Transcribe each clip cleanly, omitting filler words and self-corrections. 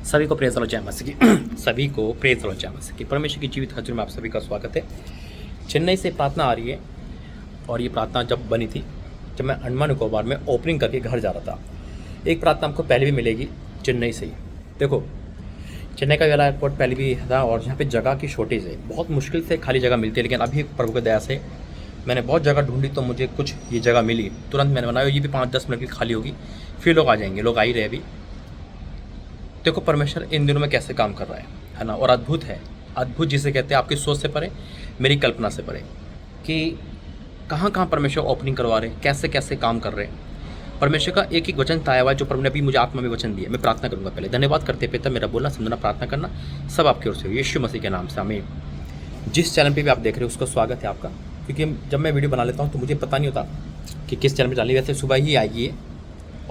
सभी को प्रेज़ लो जय मसीह की सभी को प्रेज़ लो जय मसीह की। परमेश्वर की जीवित हजूर में आप सभी का स्वागत है। चेन्नई से प्रार्थना आ रही है और ये प्रार्थना जब बनी थी जब मैं अंडमान निकोबार में ओपनिंग करके घर जा रहा था। एक प्रार्थना हमको पहले भी मिलेगी चेन्नई से ही। देखो, चेन्नई का वाला एयरपोर्ट पहले भी था और यहाँ पे जगह की शॉर्टेज है, बहुत मुश्किल से खाली जगह मिलती है। लेकिन अभी प्रभु की दया से मैंने बहुत जगह ढूंढी तो मुझे कुछ ये जगह मिली। तुरंत मैंने बनाया, ये भी 5-10 मिनट की खाली होगी, फिर लोग आ जाएंगे। लोग आ ही रहे अभी। देखो परमेश्वर इन दिनों में कैसे काम कर रहा है ना। और अद्भुत है, अद्भुत जिसे कहते हैं आपकी सोच से परे, मेरी कल्पना से परे, कि कहाँ कहाँ परमेश्वर ओपनिंग करवा रहे, कैसे कैसे काम कर रहे हैं। परमेश्वर का एक ही वचन था हुआ जो प्रभु ने अभी मुझे आत्मा में वचन दिया। मैं प्रार्थना करूंगा। पहले धन्यवाद करते पिता, मेरा बोलना समझना प्रार्थना करना सब आपकी ओर से, यीशु मसीह के नाम से आमीन। जिस चैनल पे भी आप देख रहे हो उसका स्वागत है आपका, क्योंकि जब मैं वीडियो बना लेता हूँ तो मुझे पता नहीं होता कि किस चैनल पर डाली। वैसे सुबह ही आएगी ये,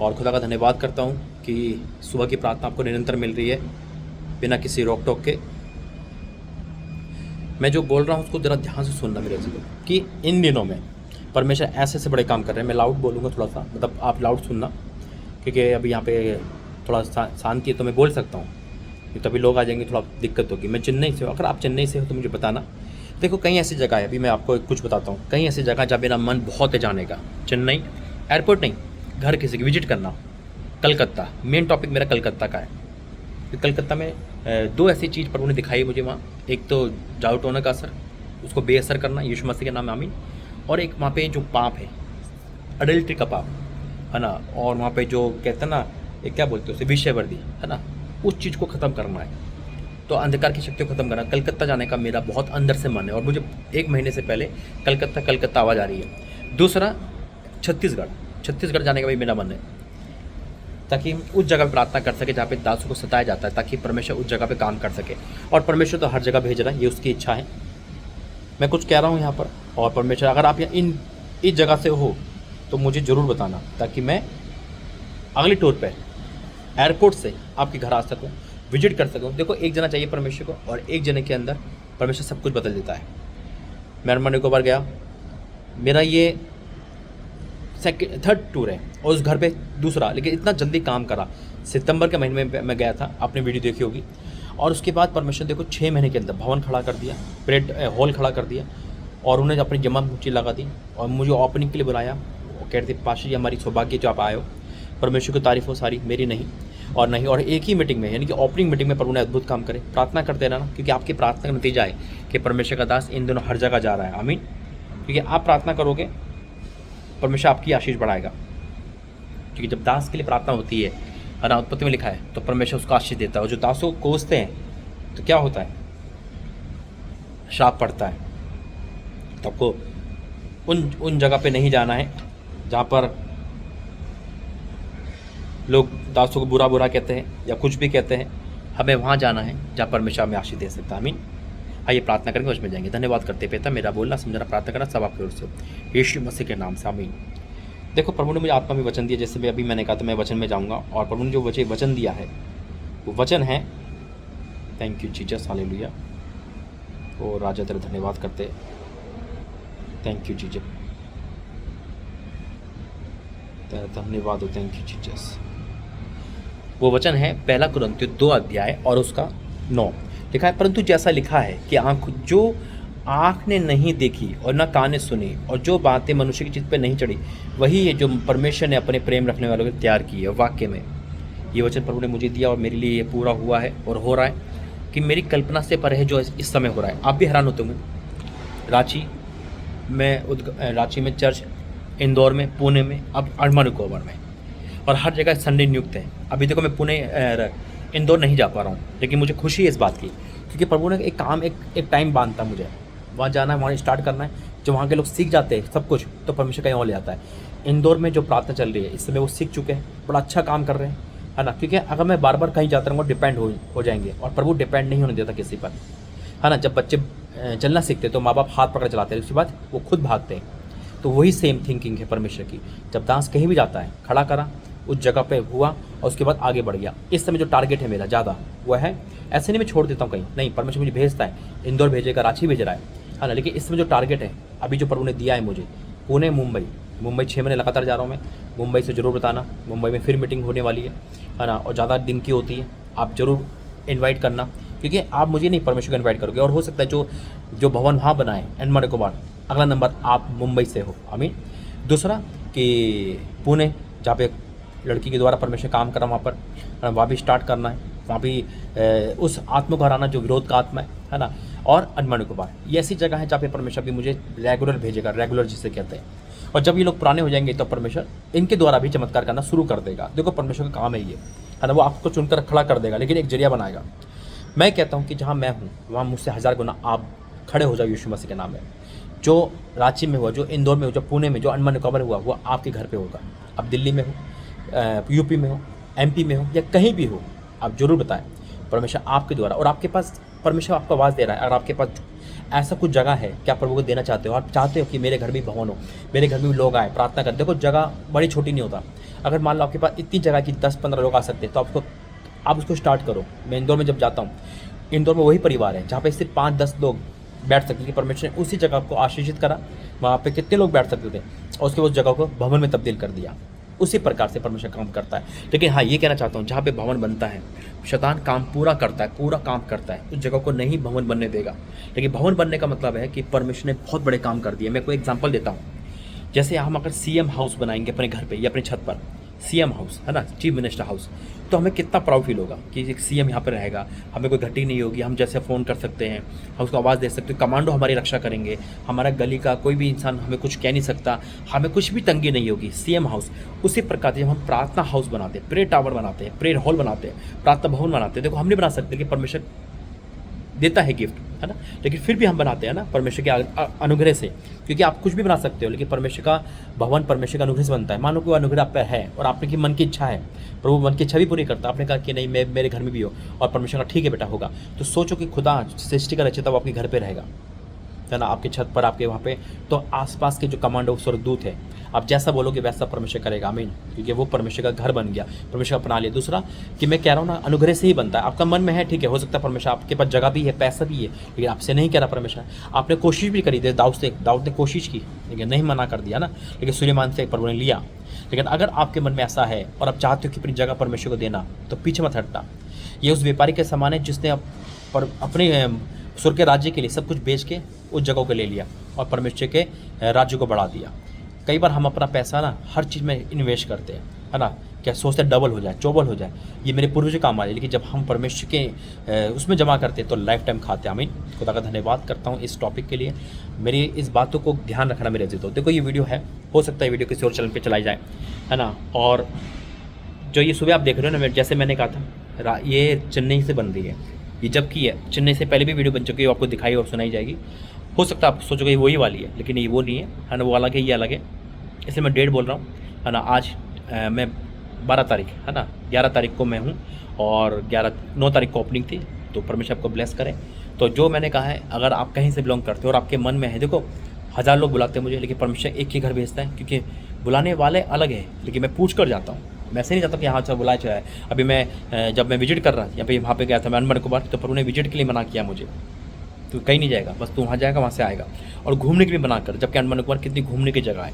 और खुदा का धन्यवाद करता हूँ कि सुबह की प्रार्थना आपको निरंतर मिल रही है बिना किसी रोक टोक के। मैं जो बोल रहा हूँ उसको ज़रा ध्यान से सुनना मेरे से, कि इन दिनों में परमेश्वर ऐसे से बड़े काम कर रहे हैं। मैं लाउड बोलूँगा थोड़ा सा, मतलब आप लाउड सुनना, क्योंकि अभी यहाँ पे थोड़ा शांति है तो मैं बोल सकता हूँ। तभी लोग आ जाएंगे, थोड़ा दिक्कत होगी। मैं चेन्नई से हूँ, अगर आप चेन्नई से हो तो मुझे बताना। देखो कई ऐसी जगह है, अभी मैं आपको कुछ बताता हूँ। कई ऐसी जगह जहाँ मेरा मन बहुत है जाने का। चेन्नई एयरपोर्ट नहीं, घर किसी की विजिट करना। कलकत्ता, मेन टॉपिक मेरा कलकत्ता का है। कलकत्ता में 2 ऐसी चीज़ पर उन्होंने दिखाई मुझे वहाँ। एक तो जादू टोना का असर, उसको बेअसर करना, यीशु मसीह के नाम में आमीन। और एक वहाँ पे जो पाप है, अडल्ट्री का पाप है ना, और वहाँ पे जो कहते हैं ना, एक क्या बोलते हैं उसे, विषयवर्दी है ना, उस चीज़ को ख़त्म करना है। तो अंधकार की शक्ति को ख़त्म करना। कलकत्ता जाने का मेरा बहुत अंदर से मन है, और मुझे 1 महीने से पहले कलकत्ता आवाज़ आ रही है। दूसरा छत्तीसगढ़ जाने का भी मेरा मन है, ताकि हम उस जगह पे प्रार्थना कर सके जहाँ पे दासों को सताया जाता है, ताकि परमेश्वर उस जगह पे काम कर सके। और परमेश्वर तो हर जगह भेज रहा है, ये उसकी इच्छा है। मैं कुछ कह रहा हूँ यहाँ पर, और परमेश्वर अगर आप इस जगह से हो तो मुझे ज़रूर बताना, ताकि मैं अगली टूर पे एयरपोर्ट से आपके घर आ सकूँ, विजिट कर सकूँ। देखो, एक जना चाहिए परमेश्वर को, और एक जने के अंदर परमेश्वर सब कुछ बदल देता है। मैं अंडमान निकोबार गया, मेरा ये थर्ड टूर है, और उस घर पे दूसरा, लेकिन इतना जल्दी काम करा। सितंबर के महीने में मैं गया था, आपने वीडियो देखी होगी। और उसके बाद परमेश्वर देखो 6 महीने के अंदर भवन खड़ा कर दिया, प्रेड हॉल खड़ा कर दिया, और उन्हें अपनी जमा पूंजी लगा दी और मुझे ओपनिंग के लिए बुलाया। वो कहते पाशा जी हमारी सौभाग्य जो आप आए हो। परमेश्वर की तारीफ हो सारी, मेरी नहीं। और एक ही मीटिंग में, यानी कि ओपनिंग मीटिंग में प्रभु ने अद्भुत काम करे। प्रार्थना करते रहना, क्योंकि आपकी प्रार्थना का नतीजा है कि परमेश्वर का दास इन दोनों हर जगह जा रहा है। आमीन। क्योंकि आप प्रार्थना करोगे, परमेश्वर आपकी आशीष बढ़ाएगा। क्योंकि जब दास के लिए प्रार्थना होती है ना, उत्पत्ति में लिखा है, तो परमेश्वर उसको आशीष देता है। और जो दासों को कोसते हैं तो क्या होता है, श्राप पड़ता है। तो आपको उन जगह पे नहीं जाना है जहाँ पर लोग दासों को बुरा कहते हैं या कुछ भी कहते हैं। हमें वहाँ जाना है जहाँ परमेश्वर हमें आशीष दे सकता है। आमीन। आइए प्रार्थना करेंगे, उसमें जाएंगे। धन्यवाद करते पिता, मेरा बोलना समझना प्रार्थना करना सब आपकी ओर से, यीशु मसीह के नाम से आमीन। देखो, प्रभु ने मुझे आत्मा में वचन दिया, जैसे भी अभी मैंने कहा, तो मैं वचन में जाऊँगा। और प्रभु ने जो वचन दिया है वो वचन है, थैंक यू जीसस, हालेलुया। ओ राजा तेरा धन्यवाद करते, थैंक यू जीसस, तेरा धन्यवाद हो, थैंक यू जीसस। वो वचन है 1 कुरिन्थियों 2 अध्याय और उसका 9। लिखा है, परंतु जैसा लिखा है कि जो आँख ने नहीं देखी और न कान ने सुनी, और जो बातें मनुष्य की चित्त पे नहीं चढ़ी, वही है जो परमेश्वर ने अपने प्रेम रखने वालों को तैयार की है। वाक्य में ये वचन प्रभु ने मुझे दिया, और मेरे लिए ये पूरा हुआ है और हो रहा है, कि मेरी कल्पना से पर है जो इस समय हो रहा है। आप भी हैरान होते होंगे। रांची में चर्च, इंदौर में, पुणे में, अब अंडमान निकोबार में, और हर जगह संडे नियुक्त है। अभी देखो मैं पुणे इंदौर नहीं जा पा रहा हूँ, लेकिन मुझे खुशी है इस बात की, क्योंकि प्रभु ने एक काम, एक टाइम बांधता मुझे वहाँ जाना है, वहाँ स्टार्ट करना है। जो वहाँ के लोग सीख जाते हैं सब कुछ, तो परमेश्वर कहीं और ले जाता है। इंदौर में जो प्रार्थना चल रही है इस समय, वो सीख चुके हैं, बड़ा अच्छा काम कर रहे हैं, है ना। क्योंकि अगर मैं बार बार कहीं जाता रहूँगा, डिपेंड हो जाएंगे, और प्रभु डिपेंड नहीं होने देता किसी पर, है ना। जब बच्चे चलना सीखते तो माँ बाप हाथ पकड़ चलाते हैं, उसके बाद वो खुद भागते हैं। तो वही सेम थिंकिंग है परमेश्वर की। जब दास कहीं भी जाता है, खड़ा करा, उस जगह पे हुआ, और उसके बाद आगे बढ़ गया। इस समय जो टारगेट है मेरा ज़्यादा वो है, ऐसे नहीं मैं छोड़ देता हूँ कहीं, नहीं, परमेश्वर मुझे भेजता है, इंदौर भेजेगा, रांची भेज रहा है ना। लेकिन इस समय जो टारगेट है अभी जो प्रभु ने दिया है मुझे, पुणे, मुंबई 6 महीने लगातार जा रहा हूँ मैं। मुंबई से ज़रूर बताना, मुंबई में फिर मीटिंग होने वाली है ना, और ज़्यादा दिन की होती है। आप ज़रूर इनवाइट करना, क्योंकि आप मुझे नहीं, परमेश्वर को इनवाइट करोगे। और हो सकता है जो जो भवन वहाँ बनाए एंडमान निकोबार, अगला नंबर आप मुंबई से हो, आमीन। दूसरा कि पुणे, जहाँ पे लड़की के द्वारा परमेश्वर काम कर रहा वहाँ पर, वहाँ भी स्टार्ट करना है, वहाँ भी उस आत्मा को हराना जो विरोध का आत्मा है ना। और अंडमान निकोबार, ये ऐसी जगह है जहाँ पे परमेश्वर भी मुझे रेगुलर भेजेगा, रेगुलर जिसे कहते हैं। और जब ये लोग पुराने हो जाएंगे तो परमेश्वर इनके द्वारा भी चमत्कार करना शुरू कर देगा। देखो परमेश्वर का काम है ये, है ना। वो आपको चुनकर खड़ा कर देगा, लेकिन एक जरिया बनाएगा। मैं कहता हूँ कि जहाँ मैं हूँ वहाँ मुझसे 1000 गुना आप खड़े हो जाओ यीशु मसीह के नाम में। जो रांची में हुआ, जो इंदौर में हुआ, जो पुणे में, जो अंडमान निकोबार हुआ, वो आपके घर पे होगा। आप दिल्ली में हो, यूपी में हो, एमपी में हो, या कहीं भी हो, आप जरूर बताएं परमेश्वर आपके द्वारा। और आपके पास परमेश्वर आपको आवाज़ दे रहा है। अगर आपके पास ऐसा कुछ जगह है कि आप प्रभु को देना चाहते हो, आप चाहते हो कि मेरे घर में भवन हो, मेरे घर में भी लोग आए, प्रार्थना कर। देखो जगह बड़ी छोटी नहीं होता। अगर मान लो आपके पास इतनी जगह कि 10-15 लोग आ सकते हैं, तो आप उसको स्टार्ट करो। मैं इंदौर में जब जाता हूँ, इंदौर में वही परिवार है जहाँ पे सिर्फ 5-10 लोग बैठ सकते थे। परमेश्वर ने उसी जगह को आशीषित करा, वहाँ पे कितने लोग बैठ सकते थे, और उसके उस जगह को भवन में तब्दील कर दिया। उसी प्रकार से परमेश्वर काम करता है। लेकिन हाँ, ये कहना चाहता हूँ, जहाँ पे भवन बनता है शैतान काम पूरा करता है, पूरा काम करता है, उस जगह को नहीं भवन बनने देगा। लेकिन भवन बनने का मतलब है कि परमेश्वर ने बहुत बड़े काम कर दिए। मैं कोई एग्जांपल देता हूँ। जैसे हम अगर सीएम हाउस बनाएंगे अपने घर पे या अपनी छत पर, सीएम हाउस है ना, चीफ मिनिस्टर हाउस, तो हमें कितना प्राउड फील होगा कि एक सीएम यहाँ पर रहेगा, हमें कोई घटी नहीं होगी, हम जैसे फ़ोन कर सकते हैं, हम उसको आवाज़ दे सकते हैं, कमांडो हमारी रक्षा करेंगे, हमारा गली का कोई भी इंसान हमें कुछ कह नहीं सकता, हमें कुछ भी तंगी नहीं होगी। सीएम हाउस उसी प्रकार से जब हम प्रार्थना हाउस बनाते हैं, प्रेयर टावर बनाते हैं, प्रेयर हॉल बनाते हैं, प्रार्थना भवन बनाते हैं, देखो हम नहीं बना सकते कि परमेश्वर देता है गिफ्ट, है ना, लेकिन फिर भी हम बनाते हैं ना परमेश्वर के अनुग्रह से। क्योंकि आप कुछ भी बना सकते हो, लेकिन परमेश्वर का भवन परमेश्वर का अनुग्रह से बनता है। मानो कोई अनुग्रह आप पर है और आपने की मन की इच्छा है, प्रभु मन की इच्छा भी पूरी करता। आपने कहा कि नहीं, मैं मेरे घर में भी हो, और परमेश्वर का ठीक है बेटा होगा, तो सोचो कि खुदा सृष्टि का रचयिता वो आपके घर पे रहेगा, है ना, आपके छत पर, आपके वहाँ पे। तो आसपास के जो कमांडो स्वर्गदूत है, आप जैसा बोलोगे वैसा परमेश्वर करेगा, आमीन। क्योंकि वो परमेश्वर का घर बन गया, परमेश्वर अपना लिया। दूसरा कि मैं कह रहा हूँ ना, अनुग्रह से ही बनता है। आपका मन में है, ठीक है, हो सकता है परमेश्वर आपके पास जगह भी है, पैसा भी है, लेकिन आपसे नहीं कह रहा परमेश्वर। आपने कोशिश भी करी, दाऊद ने कोशिश की, लेकिन नहीं मना कर दिया ना, लेकिन सुलेमान से प्रभु ने लिया। लेकिन अगर आपके मन में ऐसा है और आप चाहते हो कि अपनी जगह परमेश्वर को देना, तो पीछे मत हटना। ये उस व्यापारी के समान है जिसने अपने स्वर्ग के राज्य के लिए सब कुछ बेच के उस जगह को ले लिया और परमेश्वर के राज्य को बढ़ा दिया। कई बार हम अपना पैसा ना हर चीज़ में इन्वेस्ट करते हैं, है ना, क्या सोचते हैं डबल हो जाए, चौबल हो जाए, ये मेरे पूर्वज काम आए। लेकिन जब हम परमेश्वर के उसमें जमा करते हैं तो लाइफ टाइम खाते हैं। आमीन। खुदा का धन्यवाद करता हूँ इस टॉपिक के लिए। मेरी इस बातों को ध्यान रखना मेरे अजीजों। देखो ये वीडियो है, हो सकता है वीडियो किसी और चैनल पर चलाई जाए, है ना। और जो ये सुबह आप देख रहे हो ना, जैसे मैंने कहा था, ये चेन्नई से बन रही है। ये जबकि है चेन्नई से पहले भी वीडियो बन चुकी है, आपको दिखाई और सुनाई जाएगी। हो सकता है आप सोचोगे वही वाली है, लेकिन ये वो नहीं है ना, वो अलग है, ये अलग है। इसलिए मैं डेट बोल रहा हूँ, है ना। आज मैं 12 तारीख, है ना, 11 तारीख को मैं हूँ और 9 तारीख को ओपनिंग थी। तो परमेश्वर आपको ब्लेस करें। तो जो मैंने कहा है, अगर आप कहीं से बिलोंग करते हो और आपके मन में है, देखो 1000 लोग बुलाते हैं मुझे, लेकिन परमेश्वर एक ही घर भेजता है, क्योंकि बुलाने वाले अलग है, लेकिन मैं पूछ कर जाता हूँ। मैं ऐसे नहीं चाहता कि यहाँ से बुलाया जाए। अभी मैं जब मैं विजिट कर रहा था, वहाँ पे गया था मैं अंडमान निकोबार, तो प्रभु ने विजिट के लिए मना किया मुझे, तो कहीं नहीं जाएगा, बस तू वहाँ जाएगा, वहाँ से आएगा। और घूमने के लिए बना कर, जबकि अंडमान निकोबार कितनी घूमने की जगह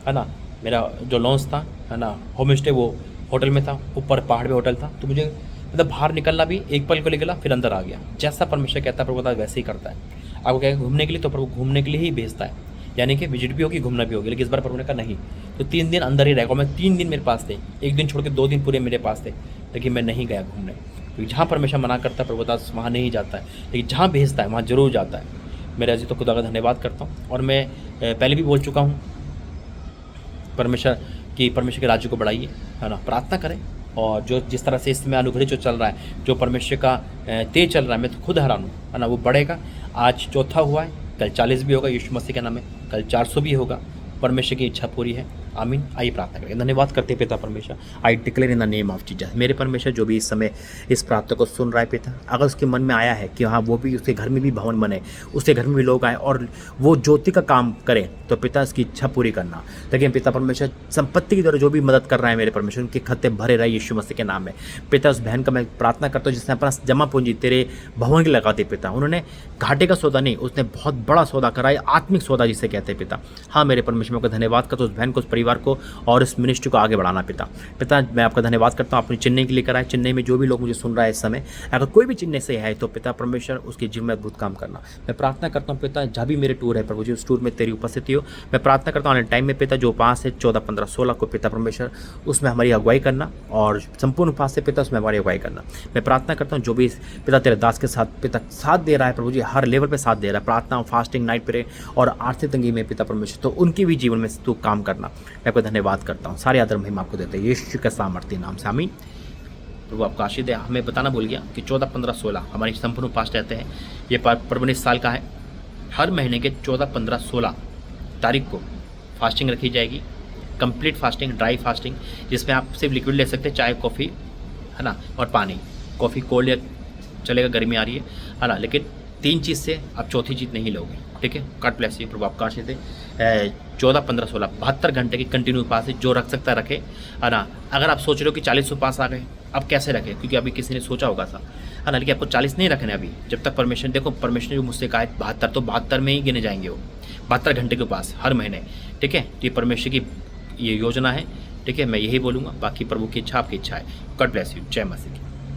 है ना। मेरा जो लॉन्च था, है ना, होम स्टे, वो होटल में था, ऊपर पहाड़ पे होटल था। तो मुझे मतलब बाहर निकलना भी एक पल को निकला, फिर अंदर आ गया। जैसा परमेश्वर कहता है प्रभु वैसे ही करता है। आपको क्या घूमने के लिए, तो प्रभु घूमने के लिए ही भेजता है, यानी कि विजिट भी होगी, घूमना भी होगी। लेकिन इस बार प्रभु ने कहा नहीं, तो 3 दिन अंदर ही रहेगा। मैं 3 दिन मेरे पास थे, 1 दिन छोड़ के 2 दिन पूरे मेरे पास थे, लेकिन मैं नहीं गया घूमने। क्योंकि जहाँ परमेश्वर मना करता है प्रभु दास वहाँ नहीं जाता है, लेकिन जहाँ भेजता है वहाँ जरूर जाता है। मेरे अजीज तो खुदा का धन्यवाद करता हूँ। और मैं पहले भी बोल चुका हूँ, परमेश्वर के राज्य को बढ़ाइए, है ना, प्रार्थना करें। और जो जिस तरह से इसमें अनुग्रह जो चल रहा है, जो परमेश्वर का तेज चल रहा है, मैं तो खुद हैरान हूँ, है ना, वो बढ़ेगा। आज 4था हुआ है, कल 40 भी होगा, यीशु मसीह का नाम है, कल 400 भी होगा। परमेश्वर की इच्छा पूरी है, आमीन। आइए प्रार्थना करें। धन्यवाद करते पिता परमेश्वर, I declare in the name of Jesus. मेरे परमेश्वर जो भी इस समय इस प्रार्थना को सुन रहा है पिता, अगर उसके मन में आया है कि हाँ वो भी उसके घर में भी भवन बने, उसके घर में भी लोग आए और वो ज्योति का काम करें, तो पिता इसकी इच्छा पूरी करना। लेकिन पिता परमेश्वर संपत्ति के द्वारा जो भी मदद कर रहा है मेरे परमेश्वर, उनके खत्ते भरे रहे यीशु मसीह के नाम में। पिता उस बहन का मैं प्रार्थना करता हूँ जिसने अपना जमा पूंजी तेरे भवन की लगाती पिता। उन्होंने घाटे का सौदा नहीं, उसने बहुत बड़ा सौदा करा है, आत्मिक सौदा जिसे कहते हैं पिता। हाँ मेरे परमेश्वर को धन्यवाद करता हूँ उस बहन को, उस परिवार को और इस मिनिस्ट्री को आगे बढ़ाना। पिता मैं आपका धन्यवाद करता हूँ, अपनी चेन्नई के लिए कराए। चेन्नई में जो भी लोग मुझे सुन रहा है इस समय, अगर कोई भी चेन्नई से है तो पिता परमेश्वर उसके जीवन में अद्भुत काम करना। मैं प्रार्थना करता हूँ पिता, जहाँ भी मेरे टूर है प्रभु जी, उस टूर में तेरी उपस्थिति हो। मैं प्रार्थना करता हूँ आने टाइम में पिता जो उपवास है 14, 15, 16 को पिता परमेश्वर उसमें हमारी अगुवाई करना, और संपूर्ण उपवास से पिता उसमें हमारी अगुवाई करना। मैं प्रार्थना करता हूँ जो भी पिता तेरे दास के साथ पिता साथ दे रहा है प्रभु जी, हर लेवल पे साथ दे रहा है, प्रार्थना, फास्टिंग, नाइट प्रे और आर्थिक तंगी में पिता परमेश्वर, तो उनकी भी जीवन में तू काम करना। मैं आपको धन्यवाद करता हूँ, सारे आदर महिमा आपको देते हैं यीशु के सामर्थ्य नाम से, आमीन। प्रभु आपका आशीष है। हमें बताना भूल गया कि 14, 15, 16 हमारी संपूर्ण उपवास रहते हैं। ये पर्व इस साल का है। हर महीने के 14, 15, 16 तारीख को फास्टिंग रखी जाएगी, कंप्लीट फास्टिंग, ड्राई फास्टिंग, जिसमें आप सिर्फ लिक्विड ले सकते हैं, चाय, कॉफ़ी, है ना, और पानी। कॉफ़ी कोल्ड या चलेगा, गर्मी आ रही है ना, लेकिन 3 चीज़ से आप चौथी चीज़ नहीं लोगे, ठीक है। God bless you. प्रभु आपका आशीष है। 14, 15, 16 72 घंटे की कंटिन्यू उपवास है, जो रख सकता रखे, है ना। अगर आप सोच रहे हो कि 40 उपवास आ गए, अब कैसे रखें, क्योंकि अभी किसी ने सोचा होगा सा, है ना, लेकिन आपको 40 नहीं रखने अभी, जब तक परमेश्वर, देखो परमेश्वर ने जो मुझसे कहा है 72, तो 72 में ही गिने जाएंगे वो 72 घंटे के उपवास हर महीने, ठीक है। ये परमेश्वर की ये योजना है, ठीक है। मैं यही बोलूँगा, बाकी प्रभु की इच्छा आपकी इच्छा है। God bless you. जय मसीह।